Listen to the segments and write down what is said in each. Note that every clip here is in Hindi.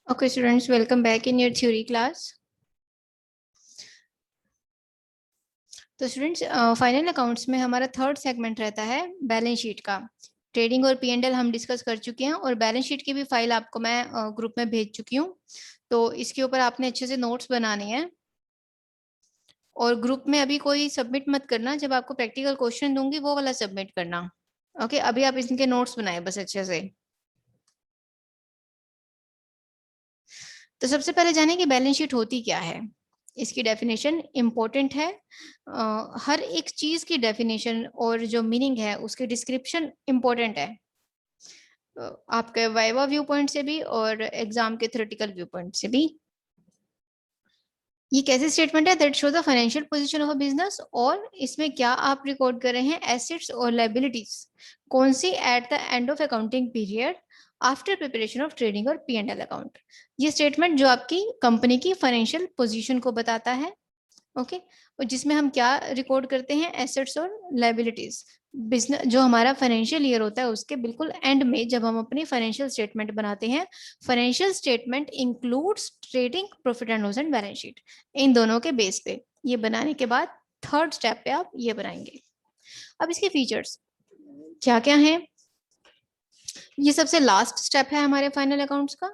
Okay, students, welcome back in your theory class. तो स्टूडेंट्स फाइनल अकाउंट्स में हमारा थर्ड सेगमेंट रहता है बैलेंस शीट का। ट्रेडिंग और पी एंड एल हम डिस्कस कर चुके हैं और बैलेंस शीट की भी फाइल आपको मैं ग्रुप में भेज चुकी हूँ। तो इसके ऊपर आपने अच्छे से नोट्स बनाने हैं और ग्रुप में अभी कोई सबमिट मत करना, जब आपको प्रैक्टिकल क्वेश्चन दूंगी वो वाला सबमिट करना। ओके, अभी आप इनके नोट्स बनाए बस अच्छे से। तो सबसे पहले जाने कि बैलेंस शीट होती क्या है। इसकी डेफिनेशन इम्पोर्टेंट है। हर एक चीज की डेफिनेशन और जो मीनिंग है उसकी डिस्क्रिप्शन इम्पोर्टेंट है, आपके वाइवा व्यू पॉइंट से भी और एग्जाम के थ्योरेटिकल व्यू पॉइंट से भी। ये कैसे स्टेटमेंट है that show the financial position of a business, और इसमें क्या आप रिकॉर्ड कर रहे हैं एसेट्स और लायबिलिटीज कौन सी at the end of accounting period after preparation of trading और पी एंड एल अकाउंट। ये स्टेटमेंट जो आपकी कंपनी की फाइनेंशियल पोजीशन को बताता है। ओके, और जिसमें हम क्या रिकॉर्ड करते हैं एसेट्स और लायबिलिटीज। बिजनेस जो हमारा फाइनेंशियल ईयर होता है उसके बिल्कुल एंड में जब हम अपनी फाइनेंशियल स्टेटमेंट बनाते हैं, financial statement includes trading profit and loss and balance sheet. इन दोनों के बेस पे ये बनाने के बाद थर्ड स्टेप पे आप ये बनाएंगे। अब इसके फीचर्स क्या क्या हैं। ये सबसे लास्ट स्टेप है हमारे फाइनल अकाउंट्स का,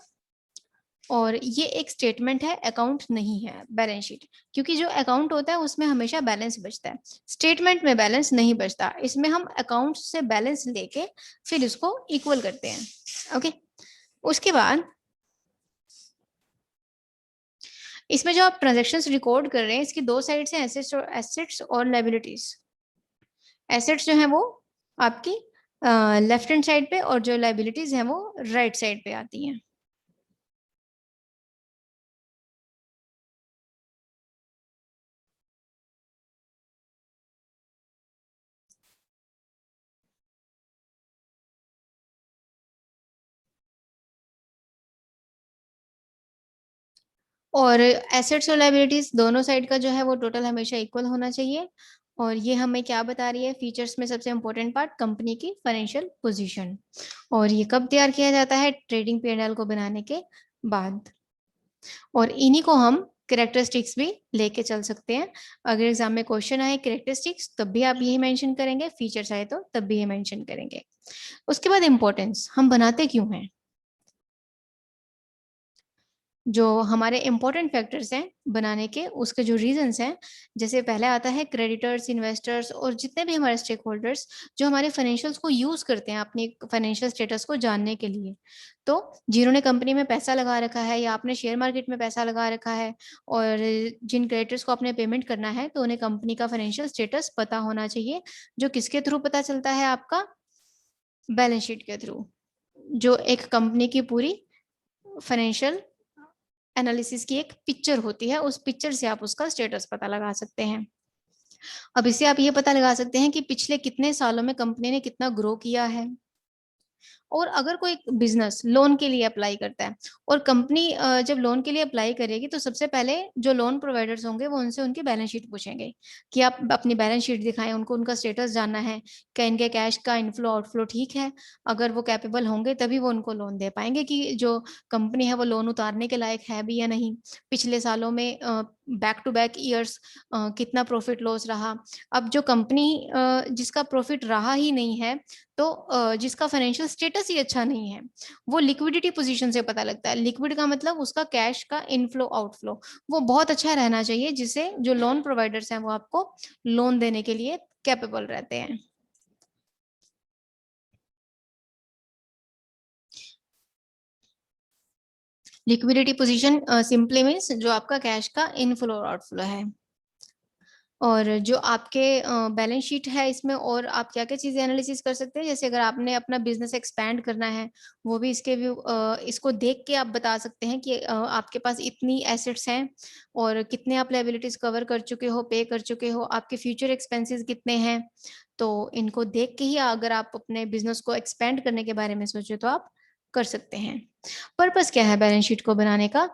और ये एक स्टेटमेंट है, अकाउंट नहीं है बैलेंस शीट। क्योंकि जो अकाउंट होता है उसमें हमेशा बैलेंस बचता है, स्टेटमेंट में बैलेंस नहीं बचता। इसमें हम अकाउंट से बैलेंस लेके फिर इसको इक्वल करते हैं। ओके, उसके बाद इसमें जो आप ट्रांजेक्शन्स रिकॉर्ड कर रहे हैं इसकी दो साइड से एसेट्स और लायबिलिटीज। एसेट्स जो है वो आपकी लेफ्ट हैंड साइड पे और जो लायबिलिटीज हैं वो राइट साइड पे आती हैं। और एसेट्स और लायबिलिटीज दोनों साइड का जो है वो टोटल हमेशा इक्वल होना चाहिए। और ये हमें क्या बता रही है फीचर्स में सबसे इंपॉर्टेंट पार्ट, कंपनी की फाइनेंशियल पोजीशन। और ये कब तैयार किया जाता है, ट्रेडिंग पीएनएल को बनाने के बाद। और इन्हीं को हम कैरेक्टरिस्टिक्स भी लेके चल सकते हैं। अगर एग्जाम में क्वेश्चन आए कैरेक्टरिस्टिक्स तब भी आप यही मेंशन करेंगे, फीचर्स आए तो तब भी ये मेंशन करेंगे। उसके बाद इंपॉर्टेंस, हम बनाते क्यों हैं। जो हमारे इंपॉर्टेंट फैक्टर्स हैं बनाने के, उसके जो रीजंस हैं, जैसे पहले आता है क्रेडिटर्स, इन्वेस्टर्स और जितने भी हमारे स्टेक होल्डर्स जो हमारे फाइनेंशियल्स को यूज करते हैं अपनी फाइनेंशियल स्टेटस को जानने के लिए। तो जिन्होंने कंपनी में पैसा लगा रखा है या आपने शेयर मार्केट में पैसा लगा रखा है और जिन क्रेडिटर्स को आपने पेमेंट करना है, तो उन्हें कंपनी का फाइनेंशियल स्टेटस पता होना चाहिए। जो किसके थ्रू पता चलता है, आपका बैलेंस शीट के थ्रू, जो एक कंपनी की पूरी फाइनेंशियल एनालिसिस की एक पिक्चर होती है। उस पिक्चर से आप उसका स्टेटस पता लगा सकते हैं। अब इससे आप ये पता लगा सकते हैं कि पिछले कितने सालों में कंपनी ने कितना ग्रो किया है। और अगर कोई बिजनेस लोन के लिए अप्लाई करता है और कंपनी जब लोन के लिए अप्लाई करेगी तो सबसे पहले जो लोन प्रोवाइडर्स होंगे वो उनसे उनकी बैलेंस शीट पूछेंगे कि आप अपनी बैलेंस शीट दिखाएं। उनको उनका स्टेटस जानना है, क्या इनके कैश का इनफ्लो आउटफ्लो ठीक है। अगर वो कैपेबल होंगे तभी वो उनको लोन दे पाएंगे कि जो कंपनी है वो लोन उतारने के लायक है भी या नहीं। पिछले सालों में बैक टू बैक ईयर्स कितना प्रॉफिट लॉस रहा। अब जो कंपनी जिसका प्रॉफिट रहा ही नहीं है, तो जिसका फाइनेंशियल स्टेटस ही अच्छा नहीं है, वो लिक्विडिटी पोजीशन से पता लगता है। लिक्विड का मतलब उसका कैश का इनफ्लो आउटफ्लो वो बहुत अच्छा रहना चाहिए, जिससे जो लोन प्रोवाइडर्स हैं वो आपको लोन देने के लिए कैपेबल रहते हैं। लिक्विडिटी पोजीशन सिंपली मीन्स जो आपका कैश का इनफ्लो और आउटफ्लो है। और जो आपके बैलेंस शीट है इसमें और आप क्या क्या चीजें एनालिसिस कर सकते हैं, जैसे अगर आपने अपना बिजनेस एक्सपैंड करना है वो भी इसके व्यू इसको देख के आप बता सकते हैं कि आपके पास इतनी एसेट्स हैं और कितने आप लायबिलिटीज कवर कर चुके हो, पे कर चुके हो, आपके फ्यूचर एक्सपेंसेस कितने हैं। तो इनको देख के ही अगर आप अपने बिजनेस को एक्सपेंड करने के बारे में सोचे तो आप कर सकते हैं। पर्पस क्या है बैलेंस शीट को बनाने का,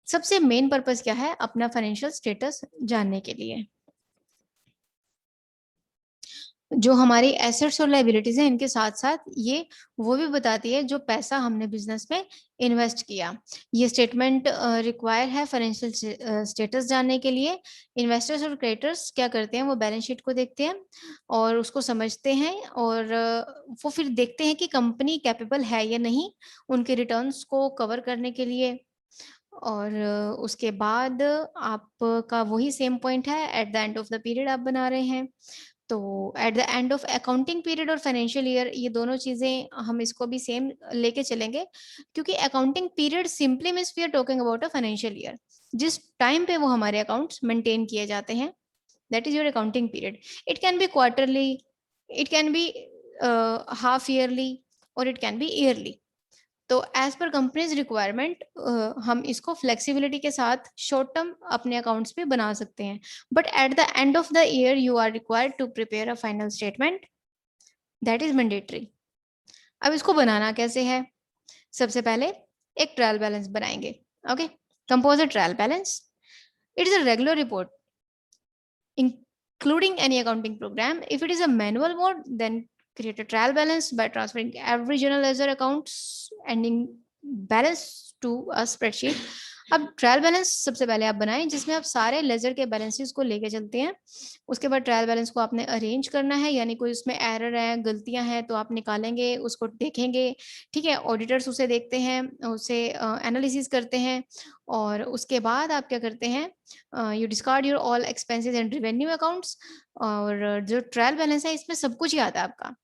सबसे मेन पर्पस क्या है, अपना फाइनेंशियल स्टेटस जानने के लिए। जो हमारी एसेट्स और लायबिलिटीज हैं इनके साथ साथ ये वो भी बताती है जो पैसा हमने बिजनेस में इन्वेस्ट किया। ये स्टेटमेंट रिक्वायर है फाइनेंशियल स्टेटस जानने के लिए। इन्वेस्टर्स और क्रेडिटर्स क्या करते हैं, वो बैलेंस शीट को देखते हैं और उसको समझते हैं और वो फिर देखते हैं कि कंपनी कैपेबल है या नहीं उनके रिटर्न्स को कवर करने के लिए। और उसके बाद आपका वही सेम पॉइंट है, eight the end of the period आप बना रहे हैं। तो eight the end of accounting period और फाइनेंशियल ईयर, ये दोनों चीजें हम इसको भी सेम लेके चलेंगे, क्योंकि accounting period simply means we are talking about a financial year, जिस टाइम पे वो हमारे अकाउंट्स मेंटेन किए जाते हैं, that is your accounting period. It can be quarterly, it can be half yearly, और इट कैन बी ईयरली। तो एज पर कंपनीज रिक्वायरमेंट हम इसको फ्लेक्सिबिलिटी के साथ शॉर्ट टर्म अपने अकाउंट्स पे बना सकते हैं, but at the end of the year you are required to prepare a final statement, that is mandatory. अब इसको बनाना कैसे है, सबसे पहले एक ट्रायल बैलेंस बनाएंगे। Okay, compose a trial balance. It is a regular report including any accounting program. If it is a manual mode, then create a trial balance by transferring every general ledger accounts ending balance to a spreadsheet. अब ट्रायल बैलेंस सबसे पहले आप बनाएं जिसमें आप सारे लेजर के बैलेंसेस को लेके चलते हैं। उसके बाद ट्रायल बैलेंस को आपने अरेंज करना है, यानी कोई उसमें एरर है, गलतियां हैं तो आप निकालेंगे, उसको देखेंगे। ठीक है, ऑडिटर्स उसे देखते हैं, उसे एनालिसिस करते हैं, और उसके बाद आप क्या करते हैं, you discard your all expenses and revenue accounts. और जो ट्रायल बैलेंस है इसमें सब कुछ ही आता है आपका,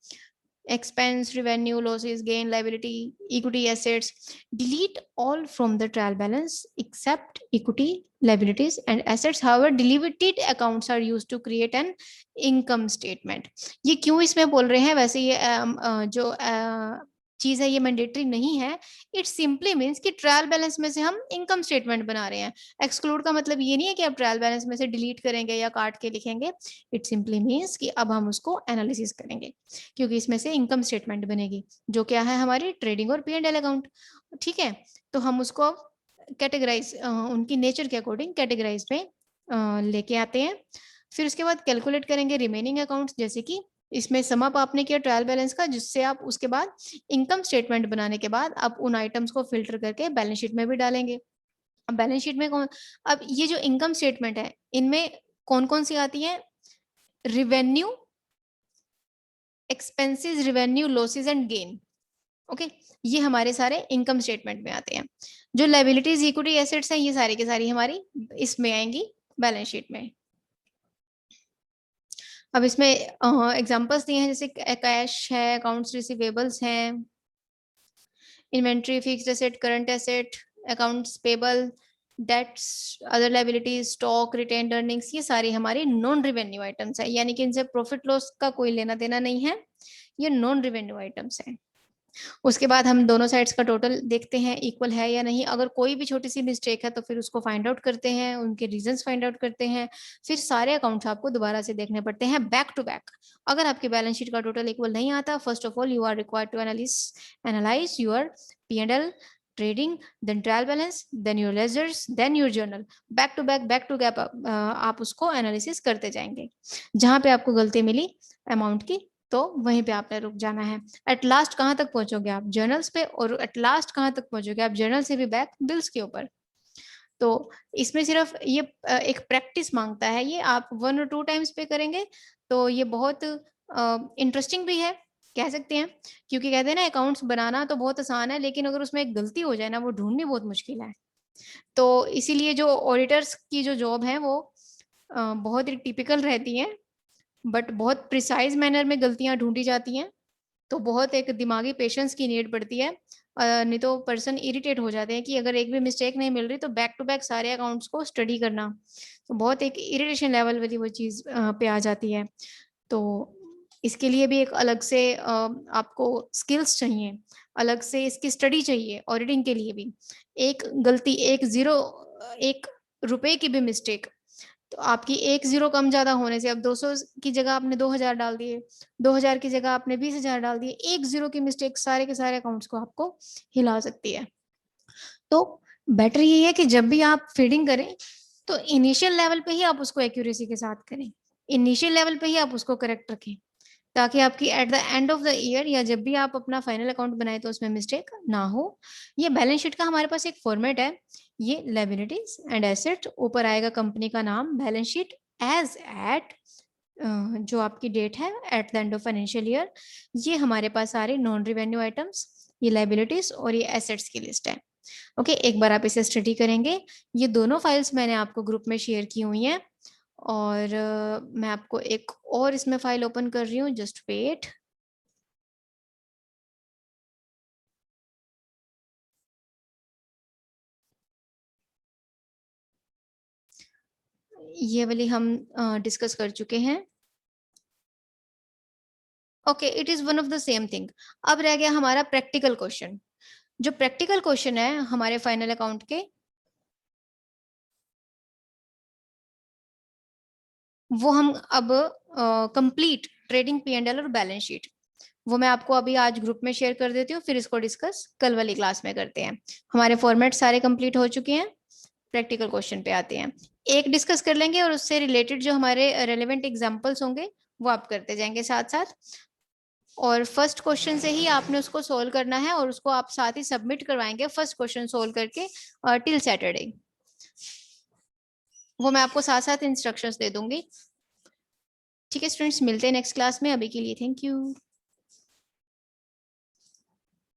expense, revenue, losses, gain, liability, equity, assets. Delete all from the trial balance except equity, liabilities and assets. However, deleted accounts are used to create an income statement. ये क्यों इसमें बोल रहे हैं, वैसे ये जो चीज है ये मैंडेटरी नहीं है। इट सिंपली मीन्स कि ट्रायल बैलेंस में से हम इनकम स्टेटमेंट बना रहे हैं। एक्सक्लूड का मतलब ये नहीं है कि आप ट्रायल बैलेंस में से डिलीट करेंगे या काट के लिखेंगे। इट सिंपली मीन्स कि अब हम उसको एनालिसिस करेंगे, क्योंकि इसमें से इनकम स्टेटमेंट बनेगी जो क्या है हमारी ट्रेडिंग और P&L अकाउंट। ठीक है, तो हम उसको कैटेगराइज उनकी नेचर के अकॉर्डिंग कैटेगराइज में लेके आते हैं। फिर उसके बाद कैलकुलेट करेंगे रिमेनिंग अकाउंट्स, जैसे कि इसमें सम अप आपने किया ट्रायल बैलेंस का, जिससे आप उसके बाद इनकम स्टेटमेंट बनाने के बाद आप उन आइटम्स को फिल्टर करके बैलेंस शीट में भी डालेंगे। अब बैलेंस शीट में कौन, अब ये जो इनकम स्टेटमेंट है इनमें कौन कौन सी आती है, revenue, expenses, revenue, losses and gain. Okay, ये हमारे सारे इनकम स्टेटमेंट में आते हैं। जो लायबिलिटीज, इक्विटी, एसेट्स हैं, ये सारी की सारी हमारी इसमें आएंगी बैलेंस शीट में। अब इसमें एग्जांपल्स दिए हैं, जैसे कैश है, अकाउंट्स रिसीवेबल्स हैं, inventory, fixed asset, current asset, accounts payable, debts, other liabilities, stock, retained earnings, ये सारी हमारी नॉन रिवेन्यू आइटम्स है, यानी कि इनसे प्रॉफिट लॉस का कोई लेना देना नहीं है, ये नॉन रिवेन्यू आइटम्स हैं। उसके बाद हम दोनों साइड्स का टोटल देखते हैं इक्वल है या नहीं। अगर कोई भी छोटी सी मिस्टेक है तो फिर उसको फाइंड आउट करते हैं, उनके रीजंस फाइंड आउट करते हैं, फिर सारे अकाउंट्स आपको दोबारा से देखने पड़ते हैं बैक टू बैक। अगर आपके बैलेंस शीट का टोटल इक्वल नहीं आता, first of all you are required to analyse your P&L, trading, then trial balance, then your ledgers, then your journal, back to back आप उसको एनालिसिस करते जाएंगे। जहां पे आपको गलती मिली अमाउंट की, तो वहीं पे आपने रुक जाना है। एट लास्ट कहाँ तक पहुंचोगे आप, जर्नल्स पे, और एट लास्ट कहाँ तक पहुंचोगे आप, जर्नल से भी बैक बिल्स के ऊपर। तो इसमें सिर्फ ये एक प्रैक्टिस मांगता है, ये आप 1 और 2 टाइम्स पे करेंगे तो ये बहुत इंटरेस्टिंग भी है कह सकते हैं, क्योंकि कहते हैं ना अकाउंट्स बनाना तो बहुत आसान है, लेकिन अगर उसमें एक गलती हो जाए ना, वो ढूंढनी बहुत मुश्किल है। तो इसीलिए जो ऑडिटर्स की जो जॉब है वो बहुत ही टिपिकल रहती है, बट बहुत प्रिसाइज मैनर में गलतियां ढूंढी जाती हैं। तो बहुत एक दिमागी पेशेंस की नीड पड़ती है, नहीं तो पर्सन इरिटेट हो जाते हैं कि अगर एक भी मिस्टेक नहीं मिल रही तो बैक टू बैक सारे अकाउंट्स को स्टडी करना, तो बहुत एक इरिटेशन लेवल वाली वो चीज़ पे आ जाती है। तो इसके लिए भी एक अलग से आपको स्किल्स चाहिए, अलग से इसकी स्टडी चाहिए। ऑडिटिंग के लिए भी एक गलती, एक रुपए की भी मिस्टेक, तो आपकी एक जीरो कम ज्यादा होने से, अब 200 की जगह आपने 2000 डाल दिए, 2000 की जगह आपने 20,000 डाल दिए, एक जीरो की मिस्टेक सारे के सारे अकाउंट्स को आपको हिला सकती है। तो बेटर ये है कि जब भी आप फीडिंग करें तो इनिशियल लेवल पे ही आप उसको एक्यूरेसी के साथ करें, इनिशियल लेवल पे ही आप उसको करेक्ट रखें। ताकि आपकी eight the end of the year या जब भी आप अपना फाइनल अकाउंट बनाए तो उसमें मिस्टेक ना हो। ये बैलेंस शीट का हमारे पास एक फॉर्मेट है। ये लायबिलिटीज एंड एसेट, ऊपर आएगा कंपनी का नाम, बैलेंस शीट एज एट जो आपकी डेट है eight the end of financial year. ये हमारे पास सारे नॉन रिवेन्यू आइटम्स, ये लायबिलिटीज और ये एसेट्स की लिस्ट है। ओके, एक बार आप इसे स्टडी करेंगे। ये दोनों फाइल्स मैंने आपको ग्रुप में शेयर की हुई हैं, और मैं आपको एक और इसमें फाइल ओपन कर रही हूँ, जस्ट वेट। ये वाली हम डिस्कस कर चुके हैं। Okay, it is one of the same thing. अब रह गया हमारा प्रैक्टिकल क्वेश्चन। जो प्रैक्टिकल क्वेश्चन है हमारे फाइनल अकाउंट के, वो हम अब complete trading P and L और बैलेंस शीट, वो मैं आपको अभी आज ग्रुप में शेयर कर देती हूँ, फिर इसको डिस्कस कल वाली क्लास में करते हैं। हमारे फॉर्मेट सारे कंप्लीट हो चुके हैं। प्रैक्टिकल क्वेश्चन पे आते हैं, एक डिस्कस कर लेंगे और उससे रिलेटेड जो हमारे रेलेवेंट एग्जांपल्स होंगे वो आप करते जाएंगे साथ साथ। और फर्स्ट क्वेश्चन से ही आपने उसको सोल्व करना है, और उसको आप साथ ही सबमिट करवाएंगे फर्स्ट क्वेश्चन सोल्व करके टिल सैटरडे। वो मैं आपको साथ साथ इंस्ट्रक्शंस दे दूंगी। ठीक है स्टूडेंट्स, मिलते हैं नेक्स्ट क्लास में। अभी के लिए थैंक यू।